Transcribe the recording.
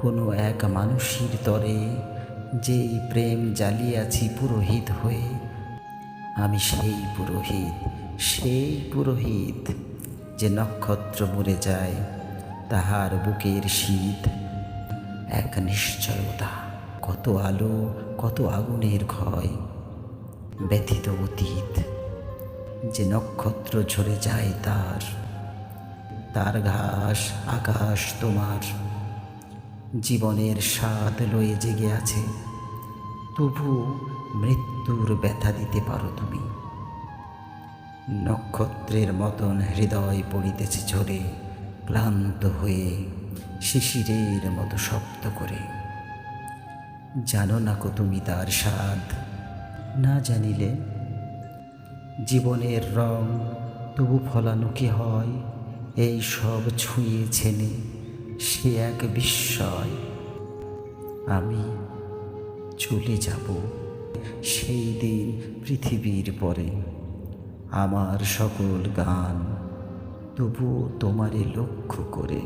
কোনো এক মানুষের তরে যেই প্রেম জ্বালিয়াছি পুরোহিত হয়ে, আমি সেই পুরোহিত যে নক্ষত্র মরে যায় তাহার বুকের শীত এক নিশ্চয়তা। কত আলো, কত আগুনের ক্ষয়, ব্যথিত অতীত যে নক্ষত্র ঝরে যায় তার ঘাস আকাশ তোমার জীবনের স্বাদ লয়ে জেগে আছে, তবু মৃত্যুর ব্যথা দিতে পারো তুমি। নক্ষত্রের মতন হৃদয় পড়িতেছে ঝরে, ক্লান্ত হয়ে শিশিরের মতো শব্দ করে। জানো না কো তুমি তার স্বাদ, না জানিলে জীবনের রং তবু ফলানো কি হয়। এই সব ছুঁয়ে ছেনে সে এক বিস্ময়। আমি চলে যাব সেই দিন পৃথিবীর পরে, আমার সকল গান তবুও তোমারে লক্ষ্য করে।